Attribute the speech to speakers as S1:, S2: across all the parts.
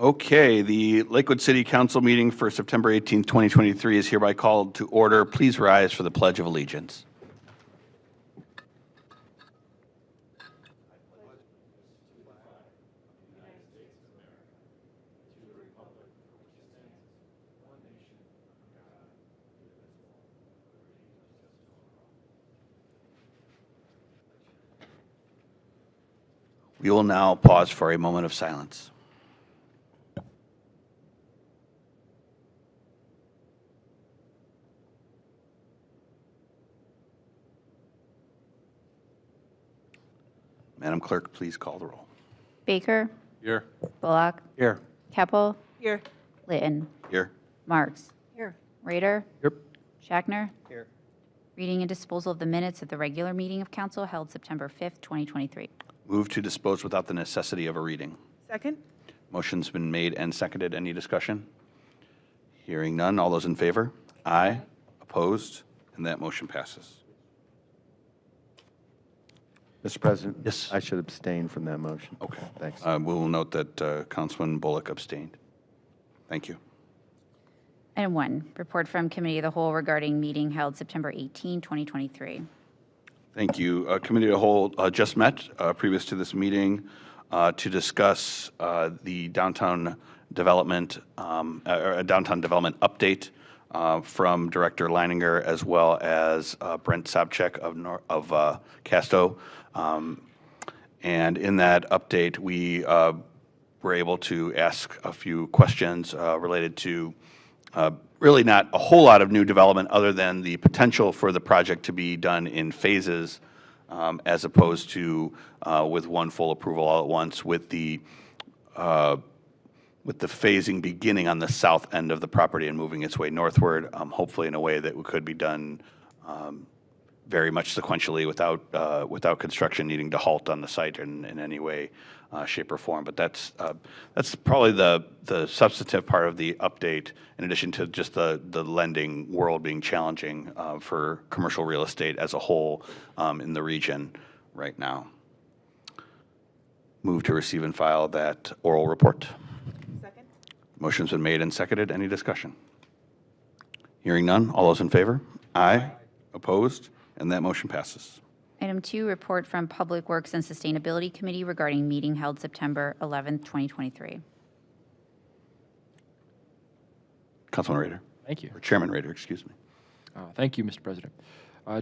S1: Okay, the Lakewood City Council meeting for September 18th, 2023 is hereby called to order. Please rise for the Pledge of Allegiance. We will now pause for a moment of silence. Madam Clerk, please call the roll.
S2: Baker.
S1: Here.
S2: Bullock.
S1: Here.
S2: Keppel.
S3: Here.
S2: Litton.
S1: Here.
S2: Marks.
S3: Here.
S2: Rader.
S1: Here.
S2: Shackner.
S1: Here.
S2: Reading and disposal of the minutes of the regular meeting of council held September 5th, 2023.
S1: Move to dispose without the necessity of a reading.
S3: Second.
S1: Motion's been made and seconded. Any discussion? Hearing none. All those in favor? Aye. Opposed? And that motion passes.
S4: Mr. President?
S1: Yes.
S4: I should abstain from that motion.
S1: Okay.
S4: Thanks.
S1: We'll note that Councilman Bullock abstained. Thank you.
S2: Item 1, report from Committee of the Whole regarding meeting held September 18, 2023.
S1: Thank you. Committee of the Whole just met previous to this meeting to discuss the downtown development, downtown development update from Director Leininger as well as Brent Sobczak of Casto. And in that update, we were able to ask a few questions related to really not a whole lot of new development other than the potential for the project to be done in phases as opposed to with one full approval all at once with the phasing beginning on the south end of the property and moving its way northward, hopefully in a way that could be done very much sequentially without construction needing to halt on the site in any way, shape, or form. But that's probably the substantive part of the update, in addition to just the lending world being challenging for commercial real estate as a whole in the region right now. Move to receive and file that oral report.
S3: Second.
S1: Motion's been made and seconded. Any discussion? Hearing none. All those in favor? Aye. Opposed? And that motion passes.
S2: Item 2, report from Public Works and Sustainability Committee regarding meeting held September 11, 2023.
S1: Councilman Rader.
S5: Thank you.
S1: Or Chairman Rader, excuse me.
S5: Thank you, Mr. President.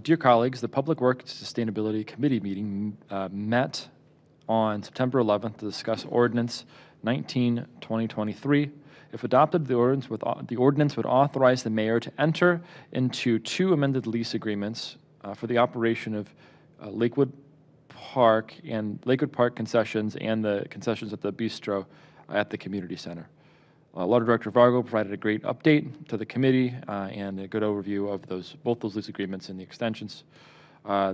S5: Dear colleagues, the Public Works Sustainability Committee meeting met on September 11th to discuss Ordinance 19-2023. If adopted, the ordinance would authorize the mayor to enter into 2 amended lease agreements for the operation of Lakewood Park concessions and the concessions at the bistro at the community center. Law Director Vargo provided a great update to the committee and a good overview of both those lease agreements and the extensions.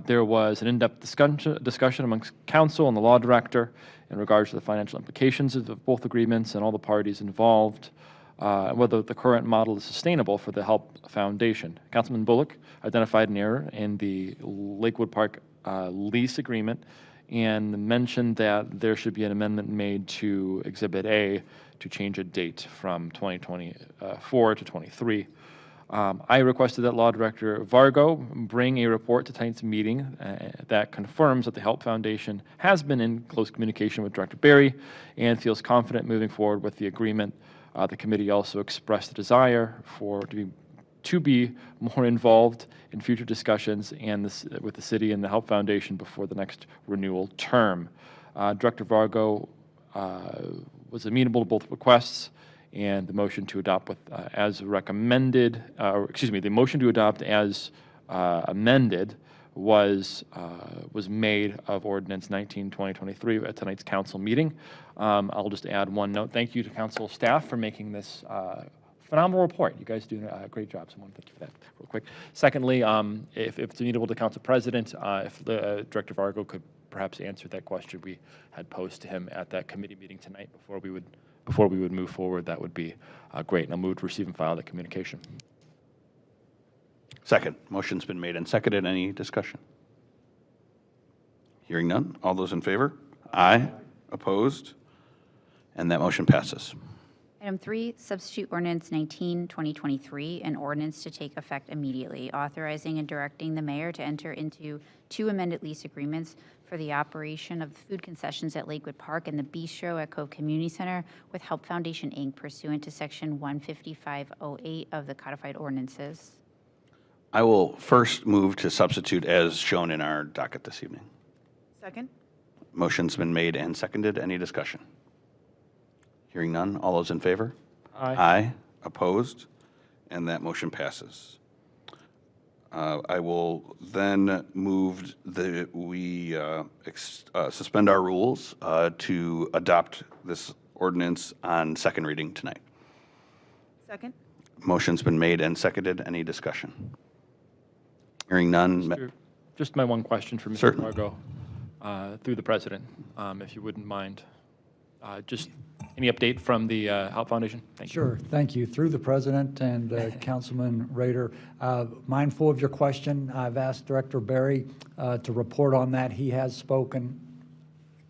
S5: There was an in-depth discussion amongst council and the law director in regards to the financial implications of both agreements and all the parties involved, whether the current model is sustainable for the HELP Foundation. Councilman Bullock identified an error in the Lakewood Park lease agreement and mentioned that there should be an amendment made to Exhibit A to change a date from 2024 to 23. I requested that Law Director Vargo bring a report to tonight's meeting that confirms that the HELP Foundation has been in close communication with Director Berry and feels confident moving forward with the agreement. The committee also expressed a desire to be more involved in future discussions with the city and the HELP Foundation before the next renewal term. Director Vargo was amenable to both requests, and the motion to adopt as recommended, the motion to adopt as amended was made of Ordinance 19-2023 at tonight's council meeting. I'll just add one note. Thank you to council staff for making this phenomenal report. You guys do a great job, so I want to thank you for that real quick. Secondly, if it's amenable to council president, if Director Vargo could perhaps answer that question we had posed to him at that committee meeting tonight before we would move forward, that would be great. And I'll move to receive and file that communication.
S1: Second. Motion's been made and seconded. Any discussion? Hearing none. All those in favor? Aye. Opposed? And that motion passes.
S2: Item 3, substitute ordinance 19, 2023, an ordinance to take effect immediately, authorizing and directing the mayor to enter into 2 amended lease agreements for the operation of food concessions at Lakewood Park and the Bistro at Cove Community Center with Help Foundation, Inc., pursuant to Section 15508 of the codified ordinances.
S1: I will first move to substitute as shown in our docket this evening.
S3: Second?
S1: Motion's been made and seconded. Any discussion? Hearing none. All those in favor?
S5: Aye.
S1: Aye. Opposed? And that motion passes. I will then move that we suspend our rules to adopt this ordinance on second reading tonight.
S3: Second?
S1: Motion's been made and seconded. Any discussion? Hearing none.
S5: Just my one question for Mr.
S1: Certainly.
S5: Margot, through the president, if you wouldn't mind. Just any update from the Help Foundation? Thank you.
S6: Sure, thank you. Through the president and Councilman Rader, mindful of your question, I've asked Director Barry to report on that. He has spoken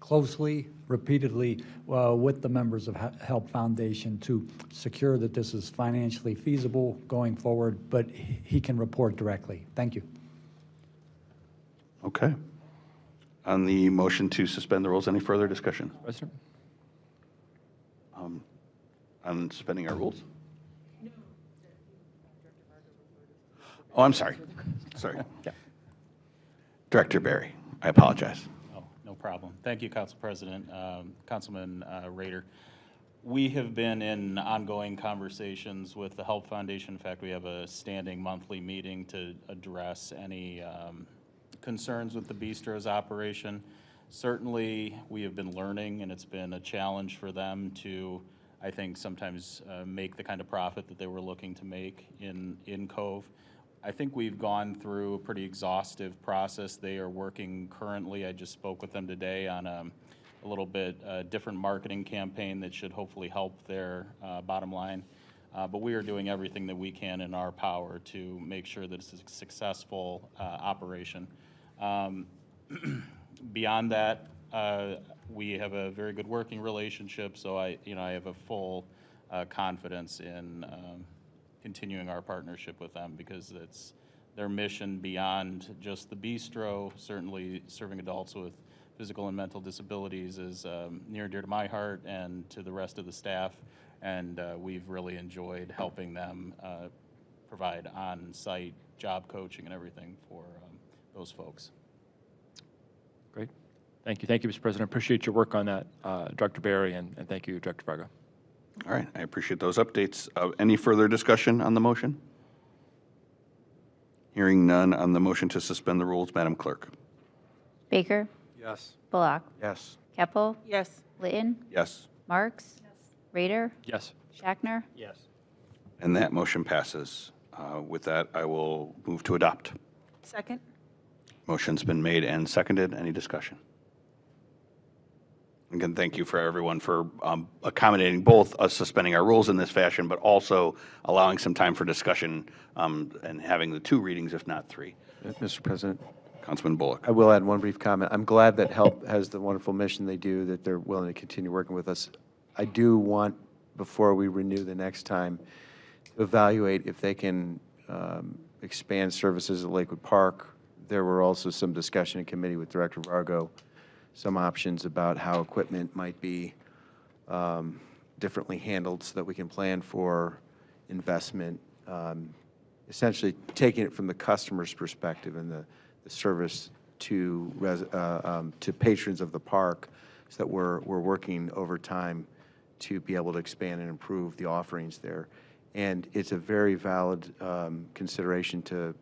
S6: closely, repeatedly with the members of Help Foundation to secure that this is financially feasible going forward, but he can report directly. Thank you.
S1: Okay. On the motion to suspend the rules, any further discussion?
S5: President?
S1: On suspending our rules? Oh, I'm sorry. Sorry.
S5: Yeah.
S1: Director Barry, I apologize.
S7: Oh, no problem. Thank you, Council President. Councilman Rader. We have been in ongoing conversations with the Help Foundation. In fact, we have a standing monthly meeting to address any concerns with the Bistro's operation. Certainly, we have been learning, and it's been a challenge for them to, I think, sometimes make the kind of profit that they were looking to make in Cove. I think we've gone through a pretty exhaustive process. They are working currently, I just spoke with them today, on a little bit different marketing campaign that should hopefully help their bottom line. But we are doing everything that we can in our power to make sure that it's a successful operation. Beyond that, we have a very good working relationship, so I have a full confidence in continuing our partnership with them, because it's their mission beyond just the bistro. Certainly serving adults with physical and mental disabilities is near and dear to my heart and to the rest of the staff, and we've really enjoyed helping them provide on-site job coaching and everything for those folks.
S5: Great. Thank you. Thank you, Mr. President. I appreciate your work on that, Director Barry, and thank you, Director Varga.
S1: All right, I appreciate those updates. Any further discussion on the motion? Hearing none on the motion to suspend the rules, Madam Clerk.
S2: Baker?
S4: Yes.
S2: Bullock?
S4: Yes.
S2: Keppel?
S3: Yes.
S2: Litton?
S1: Yes.
S2: Marks? Rader?
S5: Yes.
S2: Shackner?
S7: Yes.
S1: And that motion passes. With that, I will move to adopt.
S3: Second?
S1: Motion's been made and seconded. Any discussion? Again, thank you for everyone for accommodating both us suspending our rules in this fashion, but also allowing some time for discussion and having the 2 readings, if not 3.
S4: Mr. President,
S1: Councilman Bullock.
S4: I will add one brief comment. I'm glad that HELP has the wonderful mission they do, that they're willing to continue working with us. I do want, before we renew the next time, to evaluate if they can expand services at Lakewood Park. There were also some discussion in committee with Director Vargo, some options about how equipment might be differently handled so that we can plan for investment, essentially taking it from the customer's perspective and the service to patrons of the park, so that we're working over time to be able to expand and improve the offerings there. And it's a very valid consideration to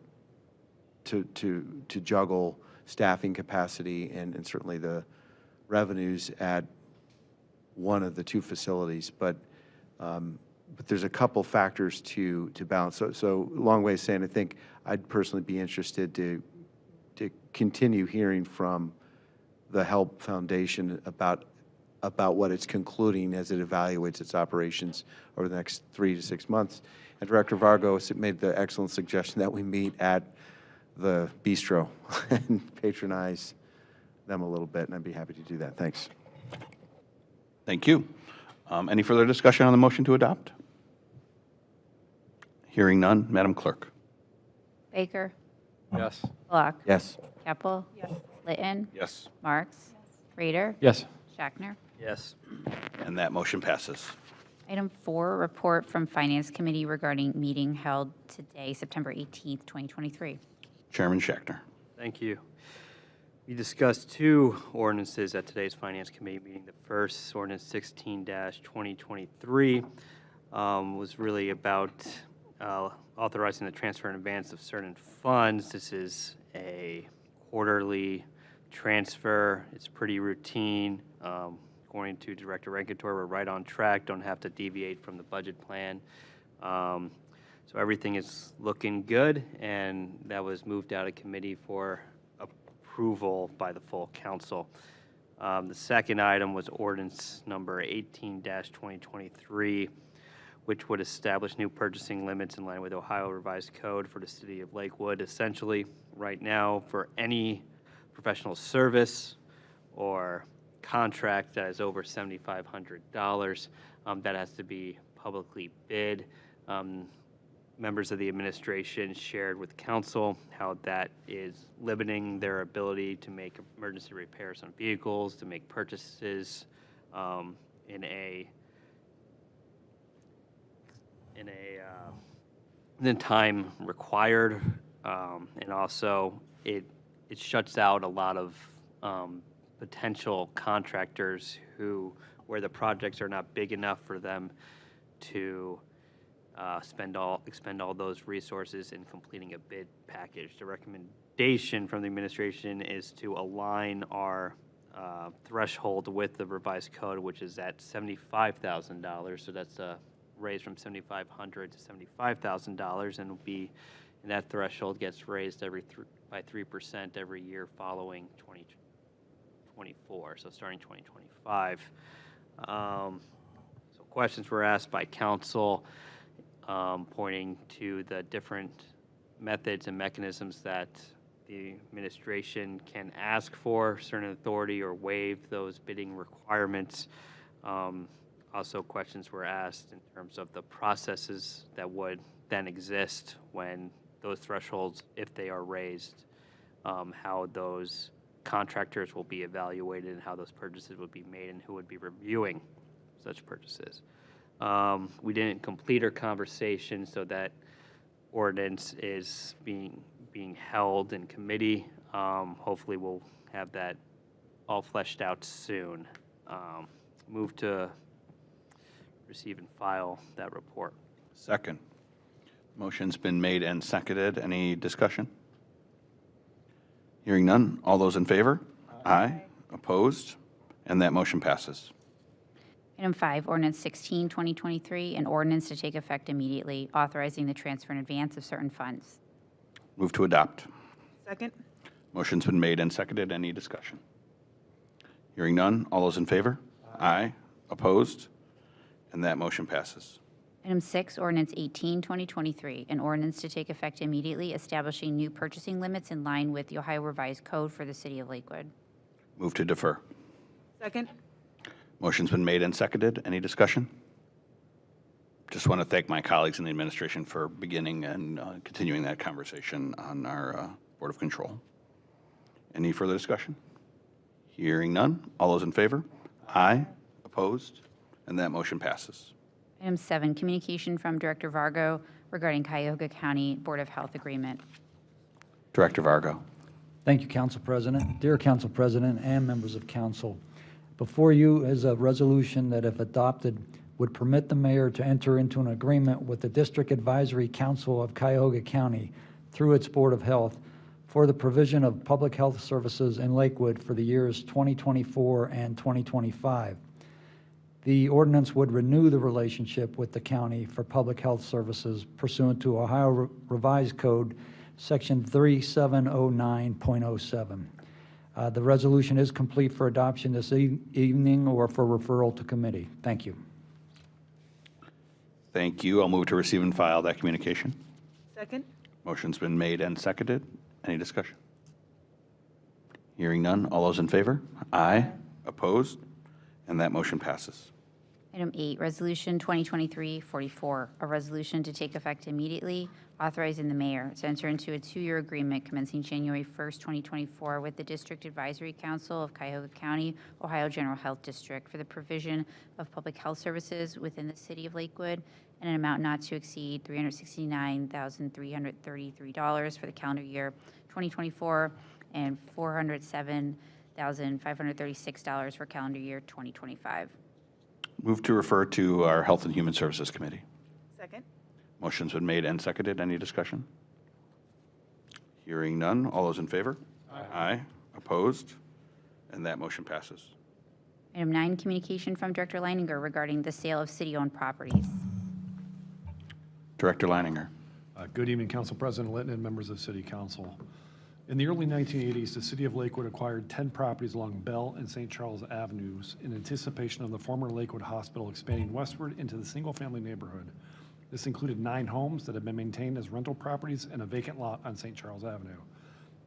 S4: juggle staffing capacity and certainly the revenues at one of the 2 facilities. But there's a couple factors to balance. So long way of saying, I think I'd personally be interested to continue hearing from the Help Foundation about what it's concluding as it evaluates its operations over the next 3 to 6 months. And Director Vargo made the excellent suggestion that we meet at the bistro and patronize them a little bit, and I'd be happy to do that. Thanks.
S1: Thank you. Any further discussion on the motion to adopt? Hearing none, Madam Clerk.
S2: Baker.
S5: Yes.
S2: Block.
S4: Yes.
S2: Keppel.
S3: Yes.
S2: Litton.
S1: Yes.
S2: Marks. Rader.
S5: Yes.
S2: Schachner.
S8: Yes.
S1: And that motion passes.
S2: Item 4, report from Finance Committee regarding meeting held today, September 18th, 2023.
S1: Chairman Schachner.
S8: Thank you. We discussed two ordinances at today's Finance Committee meeting. The first, ordinance 16-2023, was really about authorizing the transfer in advance of certain funds. This is a quarterly transfer. It's pretty routine. According to Director Rankator, we're right on track, don't have to deviate from the budget plan. So everything is looking good, and that was moved out of committee for approval by the full council. The second item was ordinance number 18-2023, which would establish new purchasing limits in line with Ohio Revised Code for the city of Lakewood. Essentially, right now, for any professional service or contract that is over $7,500, that has to be publicly bid. Members of the administration shared with council how that is limiting their ability to make emergency repairs on vehicles, to make purchases in the time required, and also it shuts out a lot of potential contractors where the projects are not big enough for them to expend all those resources in completing a bid package. The recommendation from the administration is to align our threshold with the revised code, which is at $75,000. So that's a raise from $7,500 to $75,000, and that threshold gets raised by 3% every year following 2024. So starting 2025. So questions were asked by council, pointing to the different methods and mechanisms that the administration can ask for certain authority or waive those bidding requirements. Also, questions were asked in terms of the processes that would then exist when those thresholds, if they are raised, how those contractors will be evaluated and how those purchases would be made and who would be reviewing such purchases. We didn't complete our conversation, so that ordinance is being held in committee. Hopefully we'll have that all fleshed out soon. Move to receive and file that report.
S1: Second. Motion's been made and seconded. Any discussion? Hearing none. All those in favor? Aye. Opposed? And that motion passes.
S2: Item 5, ordinance 16-2023, an ordinance to take effect immediately, authorizing the transfer in advance of certain funds.
S1: Move to adopt.
S3: Second.
S1: Motion's been made and seconded. Any discussion? Hearing none. All those in favor? Aye. Opposed? And that motion passes.
S2: Item 6, ordinance 18-2023, an ordinance to take effect immediately, establishing new purchasing limits in line with the Ohio Revised Code for the city of Lakewood.
S1: Move to defer.
S3: Second.
S1: Motion's been made and seconded. Any discussion? Just want to thank my colleagues in the administration for beginning and continuing that conversation on our Board of Control. Any further discussion? Hearing none. All those in favor? Aye. Opposed? And that motion passes.
S2: Item 7, communication from Director Vargo regarding Cuyahoga County Board of Health agreement.
S1: Director Vargo.
S6: Thank you, Council President. Dear Council President and members of council, before you is a resolution that, if adopted, would permit the mayor to enter into an agreement with the District Advisory Council of Cuyahoga County through its Board of Health for the provision of public health services in Lakewood for the years 2024 and 2025. The ordinance would renew the relationship with the county for public health services pursuant to Ohio Revised Code, Section 3709.07. The resolution is complete for adoption this evening or for referral to committee. Thank you.
S1: Thank you. I'll move to receive and file that communication.
S3: Second.
S1: Motion's been made and seconded. Any discussion? Hearing none. All those in favor? Aye. Opposed? And that motion passes.
S2: Item 8, Resolution 2023-44, a resolution to take effect immediately, authorizing the mayor to enter into a 2-year agreement commencing January 1st, 2024 with the District Advisory Council of Cuyahoga County, Ohio General Health District for the provision of public health services within the city of Lakewood in an amount not to exceed $369,333 for the calendar year 2024 and $407,536 for calendar year 2025.
S1: Move to refer to our Health and Human Services Committee.
S3: Second.
S1: Motion's been made and seconded. Any discussion? Hearing none. All those in favor? Aye. Opposed? And that motion passes.
S2: Item 9, communication from Director Leininger regarding the sale of city-owned properties.
S1: Director Leininger.
S9: Good evening, Council President Litton and members of City Council. In the early 1980s, the City of Lakewood acquired 10 properties along Bell and St. Charles Avenues in anticipation of the former Lakewood Hospital expanding westward into the single-family neighborhood. This included 9 homes that have been maintained as rental properties and a vacant lot on St. Charles Avenue.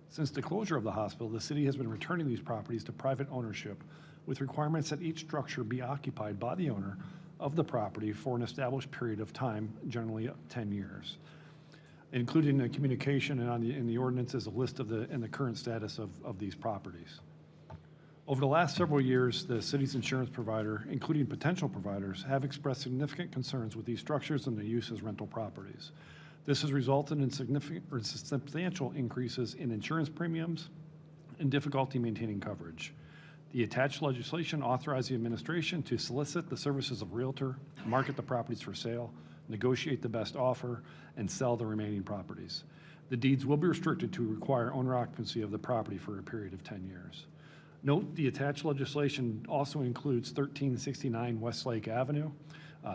S9: Since the closure of the hospital, the city has been returning these properties to private ownership with requirements that each structure be occupied by the owner of the property for an established period of time, generally 10 years. Included in the communication and in the ordinance is a list of the current status of these properties. Over the last several years, the city's insurance provider, including potential providers, have expressed significant concerns with these structures and their use as rental properties. This has resulted in significant or substantial increases in insurance premiums and difficulty maintaining coverage. The attached legislation authorized the administration to solicit the services of realtor, market the properties for sale, negotiate the best offer, and sell the remaining properties. The deeds will be restricted to require owner occupancy of the property for a period of 10 years. Note, the attached legislation also includes 1369 Westlake Avenue.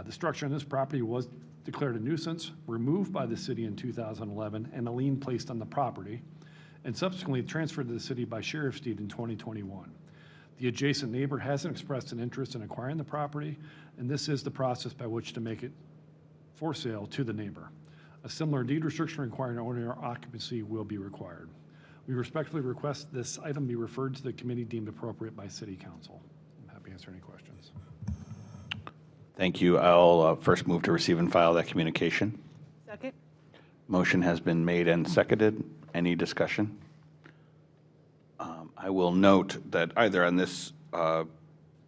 S9: The structure on this property was declared a nuisance, removed by the city in 2011, and a lien placed on the property, and subsequently transferred to the city by sheriff's deed in 2021. The adjacent neighbor hasn't expressed an interest in acquiring the property, and this is the process by which to make it for sale to the neighbor. A similar deed restriction requiring owner occupancy will be required. We respectfully request this item be referred to the committee deemed appropriate by City Council. I'm happy to answer any questions.
S1: Thank you. I'll first move to receive and file that communication.
S3: Second.
S1: Motion has been made and seconded. Any discussion? I will note that either on this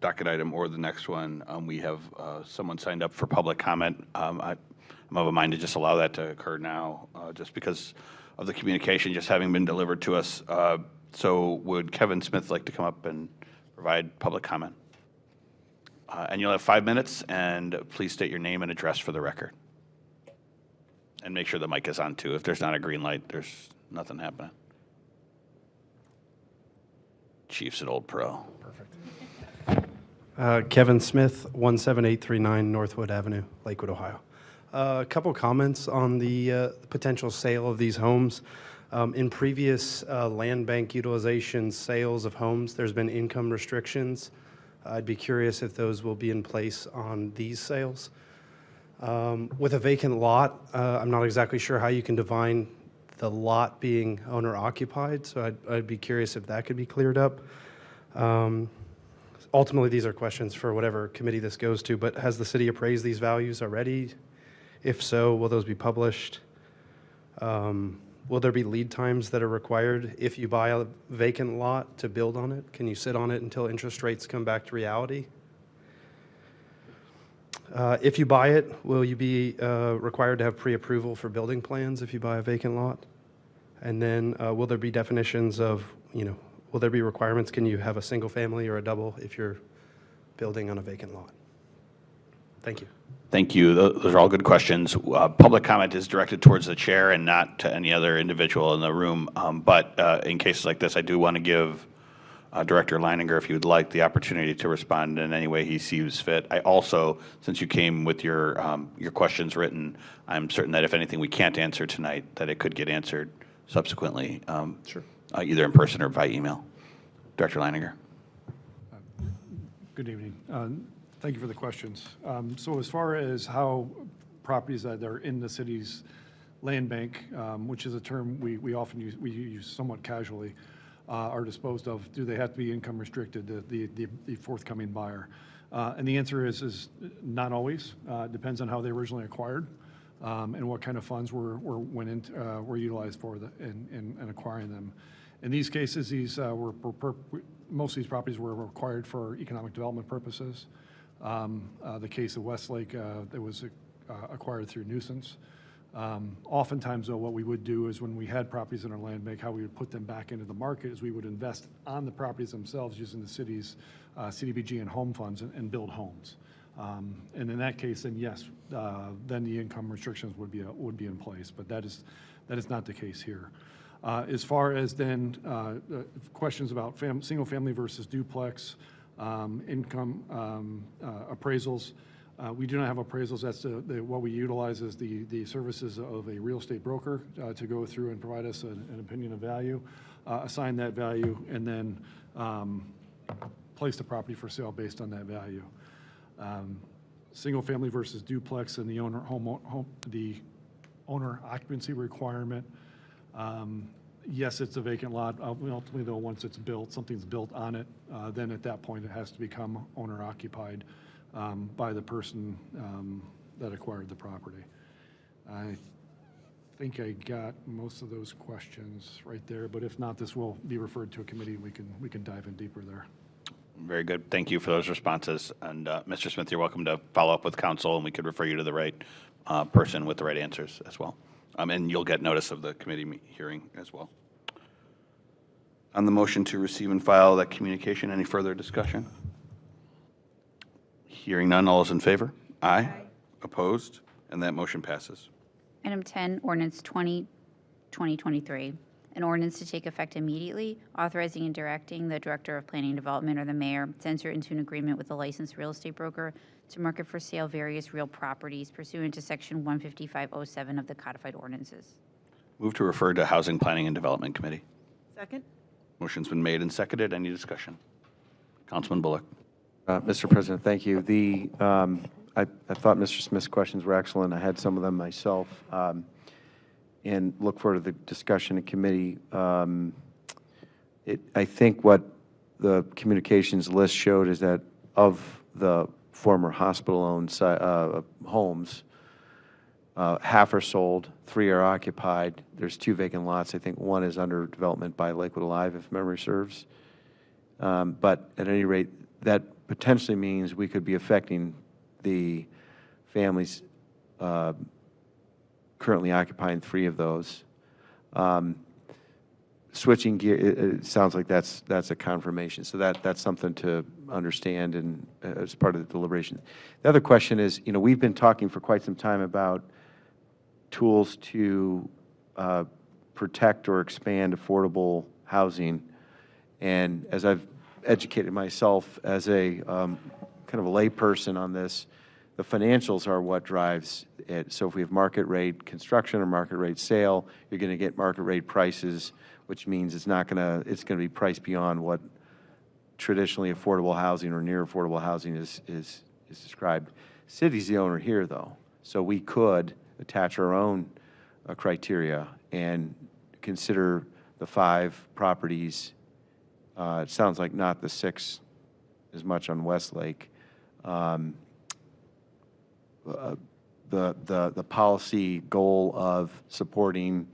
S1: docket item or the next one, we have someone signed up for public comment. I'm of a mind to just allow that to occur now, just because of the communication just having been delivered to us. So would Kevin Smith like to come up and provide public comment? And you'll have 5 minutes, and please state your name and address for the record. And make sure the mic is on too. If there's not a green light, there's nothing happening. Chief's an old pro.
S10: Kevin Smith, 17839 Northwood Avenue, Lakewood, Ohio. A couple comments on the potential sale of these homes. In previous land bank utilization sales of homes, there's been income restrictions. I'd be curious if those will be in place on these sales. With a vacant lot, I'm not exactly sure how you can define the lot being owner occupied, so I'd be curious if that could be cleared up. Ultimately, these are questions for whatever committee this goes to, but has the city appraised these values already? If so, will those be published? Will there be lead times that are required if you buy a vacant lot to build on it? Can you sit on it until interest rates come back to reality? If you buy it, will you be required to have pre-approval for building plans if you buy a vacant lot? And then will there be definitions of, will there be requirements? Can you have a single family or a double if you're building on a vacant lot? Thank you.
S1: Thank you. Those are all good questions. Public comment is directed towards the chair and not to any other individual in the room. But in cases like this, I do want to give Director Leininger, if you would like, the opportunity to respond in any way he sees fit. I also, since you came with your questions written, I'm certain that if anything we can't answer tonight, that it could get answered subsequently,
S10: Sure.
S1: Either in person or by email. Director Leininger.
S9: Good evening. Thank you for the questions. So as far as how properties that are in the city's land bank, which is a term we often use, we use somewhat casually, are disposed of? Do they have to be income restricted, the forthcoming buyer? And the answer is not always. It depends on how they originally acquired and what kind of funds were utilized for in acquiring them. In these cases, most of these properties were acquired for economic development purposes. The case of Westlake, that was acquired through nuisance. Oftentimes, though, what we would do is when we had properties in our land bank, how we would put them back into the market is we would invest on the properties themselves using the city's CDBG and home funds and build homes. And in that case, then yes, then the income restrictions would be in place, but that is not the case here. As far as then questions about single family versus duplex, income appraisals, we do not have appraisals. That's what we utilize is the services of a real estate broker to go through and provide us an opinion of value, assign that value, and then place the property for sale based on that value. Single family versus duplex and the owner occupancy requirement. Yes, it's a vacant lot. Ultimately, though, once it's built, something's built on it, then at that point it has to become owner occupied by the person that acquired the property. I think I got most of those questions right there, but if not, this will be referred to a committee. We can dive in deeper there.
S1: Very good. Thank you for those responses. And Mr. Smith, you're welcome to follow up with council, and we could refer you to the right person with the right answers as well. And you'll get notice of the committee hearing as well. On the motion to receive and file that communication, any further discussion? Hearing none, all is in favor? Aye. Opposed? And that motion passes.
S2: Item 10, ordinance 2023, an ordinance to take effect immediately, authorizing and directing the Director of Planning and Development or the mayor to enter into an agreement with a licensed real estate broker to market for sale various real properties pursuant to Section 15507 of the codified ordinances.
S1: Move to refer to Housing, Planning, and Development Committee.
S3: Second.
S1: Motion's been made and seconded. Any discussion? Councilman Bullock.
S4: Mr. President, thank you. I thought Mr. Smith's questions were excellent. I had some of them myself, and look forward to the discussion in committee. I think what the communications list showed is that of the former hospital-owned homes, half are sold, 3 are occupied. There's 2 vacant lots. I think 1 is under development by Lakewood Alive, if memory serves. But at any rate, that potentially means we could be affecting the families currently occupying 3 of those. Switching gear, it sounds like that's a confirmation. So that's something to understand and as part of the deliberation. The other question is, we've been talking for quite some time about tools to protect or expand affordable housing. And as I've educated myself as a kind of a layperson on this, the financials are what drives it. So if we have market rate construction or market rate sale, you're going to get market rate prices, which means it's going to be priced beyond what traditionally affordable housing or near affordable housing is described. City's the owner here, though, so we could attach our own criteria and consider the 5 properties. It sounds like not the 6 as much on Westlake. The policy goal of supporting,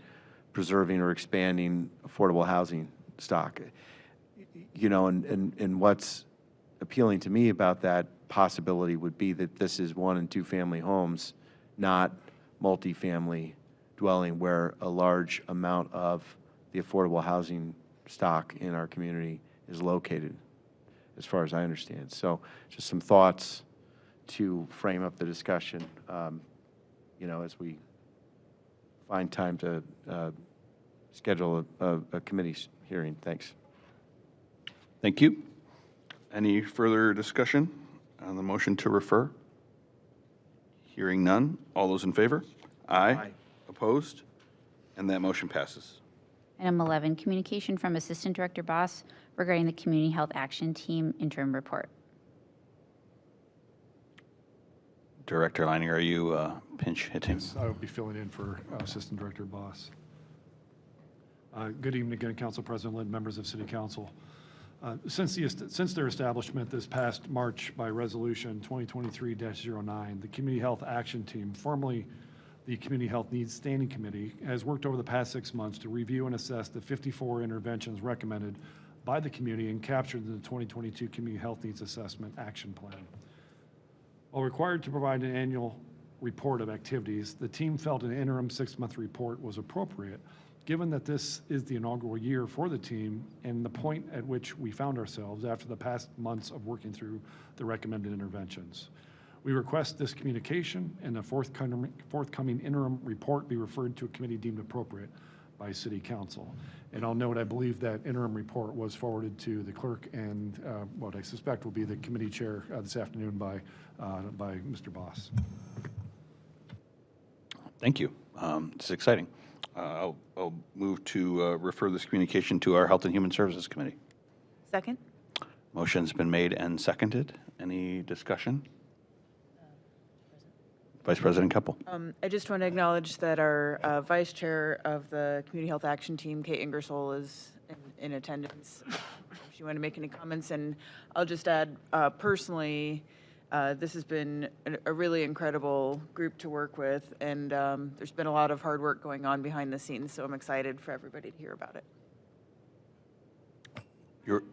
S4: preserving, or expanding affordable housing stock. And what's appealing to me about that possibility would be that this is 1- and 2-family homes, not multifamily dwelling where a large amount of the affordable housing stock in our community is located, as far as I understand. So just some thoughts to frame up the discussion, as we find time to schedule a committee hearing. Thanks.
S1: Thank you. Any further discussion on the motion to refer? Hearing none. All those in favor? Aye. Opposed? And that motion passes.
S2: Item 11, communication from Assistant Director Boss regarding the Community Health Action Team interim report.
S1: Director Leininger, are you pinch hitting?
S9: Yes, I will be filling in for Assistant Director Boss. Good evening again, Council President Lind, members of City Council. Since their establishment this past March by Resolution 2023-09, the Community Health Action Team, formerly the Community Health Needs Standing Committee, has worked over the past 6 months to review and assess the 54 interventions recommended by the community and captured in the 2022 Community Health Needs Assessment Action Plan. While required to provide an annual report of activities, the team felt an interim 6-month report was appropriate, given that this is the inaugural year for the team and the point at which we found ourselves after the past months of working through the recommended interventions. We request this communication and the forthcoming interim report be referred to a committee deemed appropriate by City Council. And I'll note, I believe that interim report was forwarded to the clerk and what I suspect will be the committee chair this afternoon by Mr. Boss.
S1: Thank you. It's exciting. I'll move to refer this communication to our Health and Human Services Committee.
S3: Second?
S1: Motion's been made and seconded. Any discussion? Vice President Keppel.
S3: I just want to acknowledge that our Vice Chair of the Community Health Action Team, Kate Ingersoll, is in attendance. If she wanted to make any comments, and I'll just add, personally, this has been a really incredible group to work with, and there's been a lot of hard work going on behind the scenes, so I'm excited for everybody to hear about it.
S1: You're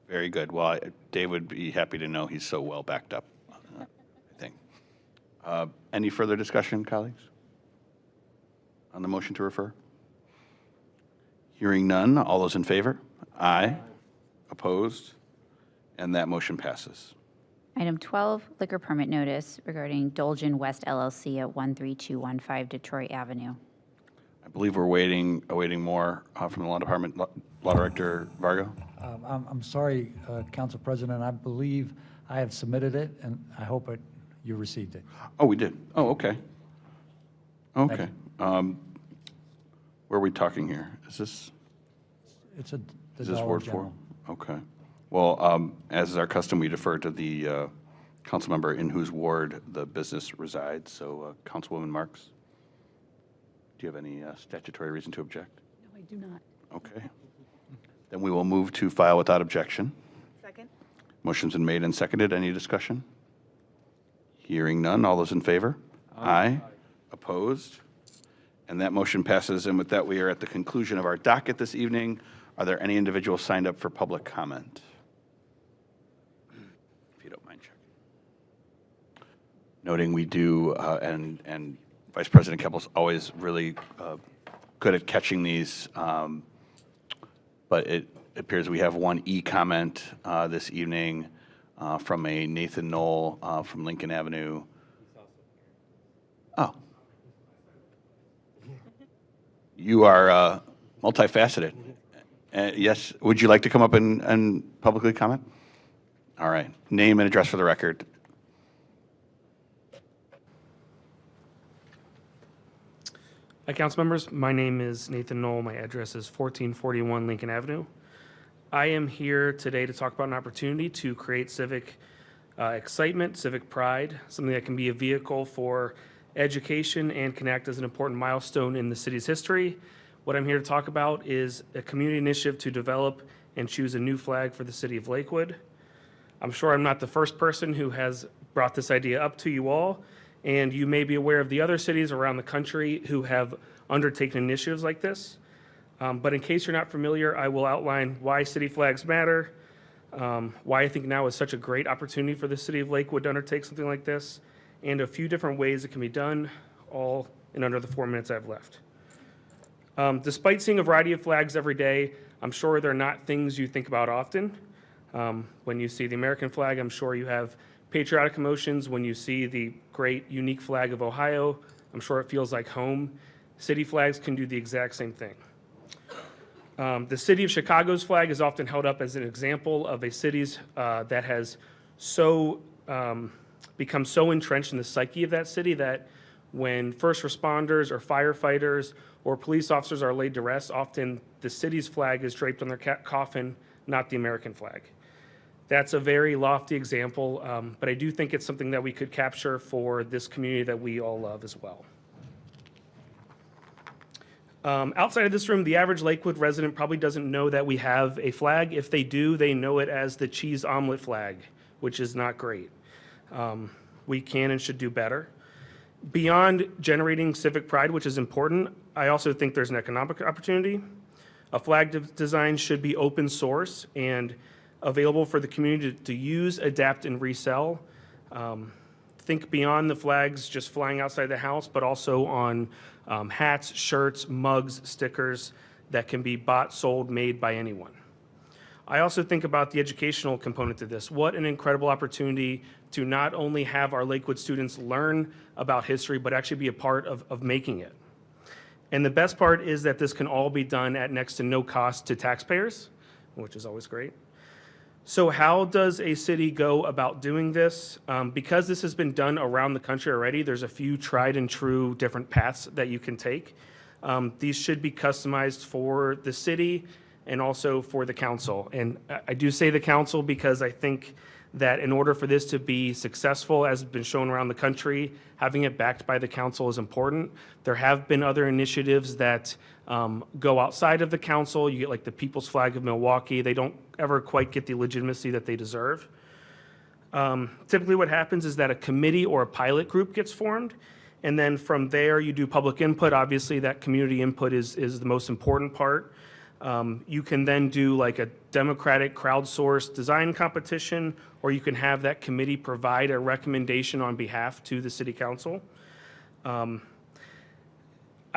S1: very good. Well, Dave would be happy to know he's so well backed up, I think. Any further discussion, colleagues, on the motion to refer? Hearing none, all those in favor? Aye. Opposed? And that motion passes.
S2: Item 12, liquor permit notice regarding Dolgen West LLC at 13215 Detroit Avenue.
S1: I believe we're awaiting more from the Law Department. Law Director Vargo?
S6: I'm sorry, Council President, I believe I have submitted it, and I hope you received it.
S1: Oh, we did. Oh, okay.
S6: Thank
S1: Okay. Where are we talking here? Is this
S6: The
S1: Is this
S6: Dollar
S1: Ward 4?
S6: General.
S1: Okay. Well, as is our custom, we defer to the council member in whose ward the business resides. So, Councilwoman Marks, do you have any statutory reason to object?
S2: No, I do not.
S1: Okay. Then we will move to file without objection.
S3: Second?
S1: Motion's been made and seconded. Any discussion? Hearing none. All those in favor? Aye. Opposed? And that motion passes. And with that, we are at the conclusion of our docket this evening. Are there any individuals signed up for public comment? If you don't mind checking. Noting we do, and Vice President Keppel's always really good at catching these, but it appears we have one e-comment this evening from a Nathan Knoll from Lincoln Avenue. Oh. You are multifaceted. Yes, would you like to come up and publicly comment? All right. Name and address for the record.
S11: Hi, council members. My name is Nathan Knoll. My address is 1441 Lincoln Avenue. I am here today to talk about an opportunity to create civic excitement, civic pride, something that can be a vehicle for education and can act as an important milestone in the city's history. What I'm here to talk about is a community initiative to develop and choose a new flag for the city of Lakewood. I'm sure I'm not the first person who has brought this idea up to you all, and you may be aware of the other cities around the country who have undertaken initiatives like this. But in case you're not familiar, I will outline why city flags matter, why I think now is such a great opportunity for the city of Lakewood to undertake something like this, and a few different ways it can be done, all in under the 4 minutes I have left. Despite seeing a variety of flags every day, I'm sure they're not things you think about often. When you see the American flag, I'm sure you have patriotic emotions. When you see the great, unique flag of Ohio, I'm sure it feels like home. City flags can do the exact same thing. The city of Chicago's flag is often held up as an example of a city that has become so entrenched in the psyche of that city that when first responders or firefighters or police officers are laid to rest, often the city's flag is draped on their coffin, not the American flag. That's a very lofty example, but I do think it's something that we could capture for this community that we all love as well. Outside of this room, the average Lakewood resident probably doesn't know that we have a flag. If they do, they know it as the cheese omelet flag, which is not great. We can and should do better. Beyond generating civic pride, which is important, I also think there's an economic opportunity. A flag design should be open source and available for the community to use, adapt, and resell. Think beyond the flags just flying outside the house, but also on hats, shirts, mugs, stickers that can be bought, sold, made by anyone. I also think about the educational component to this. What an incredible opportunity to not only have our Lakewood students learn about history, but actually be a part of making it. And the best part is that this can all be done at next to no cost to taxpayers, which is always great. So how does a city go about doing this? Because this has been done around the country already, there's a few tried and true different paths that you can take. These should be customized for the city and also for the council. And I do say the council because I think that in order for this to be successful, as has been shown around the country, having it backed by the council is important. There have been other initiatives that go outside of the council. You get like the People's Flag of Milwaukee. They don't ever quite get the legitimacy that they deserve. Typically what happens is that a committee or a pilot group gets formed, and then from there you do public input. Obviously that community input is the most important part. You can then do like a democratic crowdsourced design competition, or you can have that committee provide a recommendation on behalf to the city council.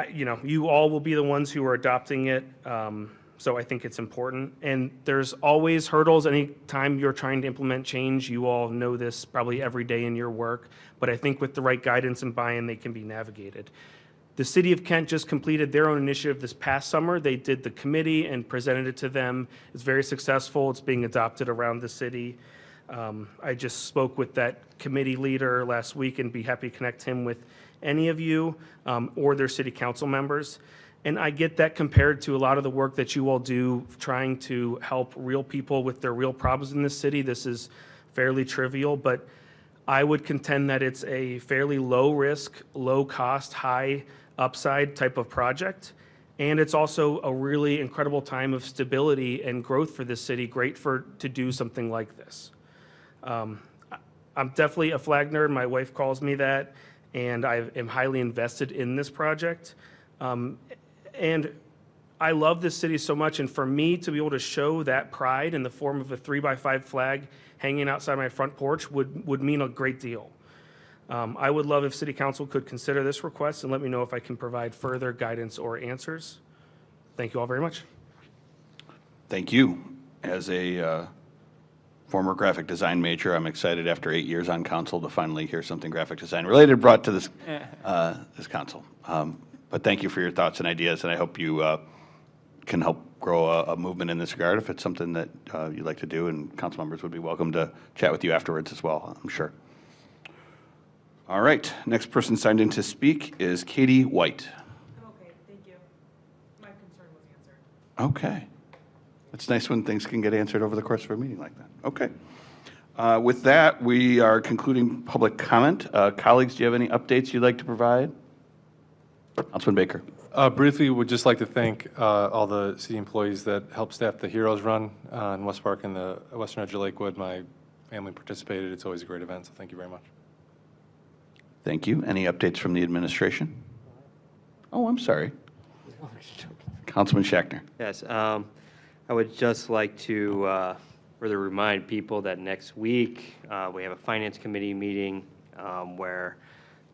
S11: You all will be the ones who are adopting it, so I think it's important. And there's always hurdles anytime you're trying to implement change. You all know this probably every day in your work, but I think with the right guidance and buy-in, they can be navigated. The City of Kent just completed their own initiative this past summer. They did the committee and presented it to them. It's very successful. It's being adopted around the city. I just spoke with that committee leader last week and be happy to connect him with any of you or their city council members. And I get that compared to a lot of the work that you all do trying to help real people with their real problems in this city. This is fairly trivial, but I would contend that it's a fairly low risk, low cost, high upside type of project. And it's also a really incredible time of stability and growth for this city, great to do something like this. I'm definitely a flag nerd. My wife calls me that, and I am highly invested in this project. And I love this city so much, and for me to be able to show that pride in the form of a 3x5 flag hanging outside my front porch would mean a great deal. I would love if City Council could consider this request and let me know if I can provide further guidance or answers. Thank you all very much.
S1: Thank you. As a former graphic design major, I'm excited after 8 years on council to finally hear something graphic design related brought to this council. But thank you for your thoughts and ideas, and I hope you can help grow a movement in this regard if it's something that you'd like to do, and council members would be welcome to chat with you afterwards as well, I'm sure. All right, next person signed in to speak is Katie White.
S3: Okay, thank you. My concern was answered.
S1: Okay. It's nice when things can get answered over the course of a meeting like that. Okay. With that, we are concluding public comment. Colleagues, do you have any updates you'd like to provide? Councilman Baker.
S12: Briefly, would just like to thank all the city employees that help staff the Heroes Run in West Park and the western edge of Lakewood. My family participated. It's always a great event, so thank you very much.
S1: Thank you. Any updates from the administration? Oh, I'm sorry. Councilman Schachtner.
S8: Yes, I would just like to further remind people that next week we have a finance committee meeting where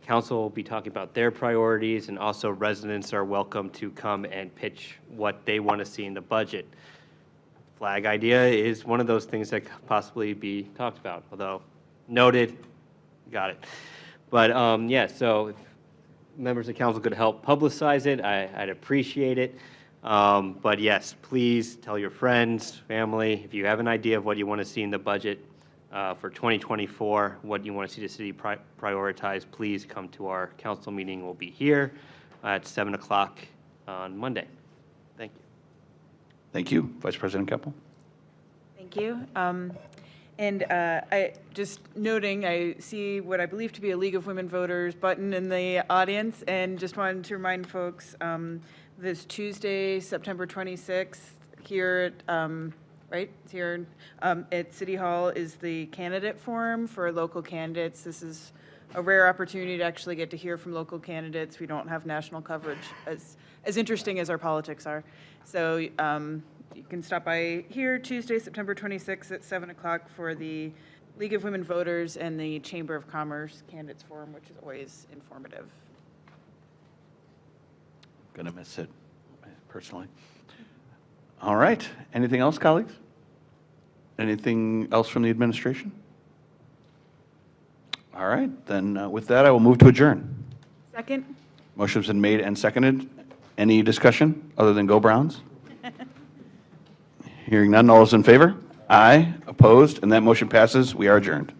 S8: council will be talking about their priorities, and also residents are welcome to come and pitch what they want to see in the budget. Flag idea is one of those things that could possibly be talked about, although noted, got it. But yeah, so if members of council could help publicize it, I'd appreciate it. But yes, please tell your friends, family, if you have an idea of what you want to see in the budget for 2024, what you want to see the city prioritize, please come to our council meeting. We'll be here at 7 o'clock on Monday. Thank you.
S1: Thank you. Vice President Keppel.
S3: Thank you. And I just noting, I see what I believe to be a League of Women Voters button in the audience, and just wanted to remind folks, this Tuesday, September 26th, here at, right, here at City Hall is the candidate forum for local candidates. This is a rare opportunity to actually get to hear from local candidates. We don't have national coverage, as interesting as our politics are. So you can stop by here Tuesday, September 26th at 7 o'clock for the League of Women Voters and the Chamber of Commerce Candidates Forum, which is always informative.
S1: Gonna miss it, personally. All right. Anything else, colleagues? Anything else from the administration? All right. Then with that, I will move to adjourn.
S3: Second?
S1: Motion's been made and seconded. Any discussion other than go Browns? Hearing none, all those in favor? Aye. Opposed? And that motion passes. We are adjourned.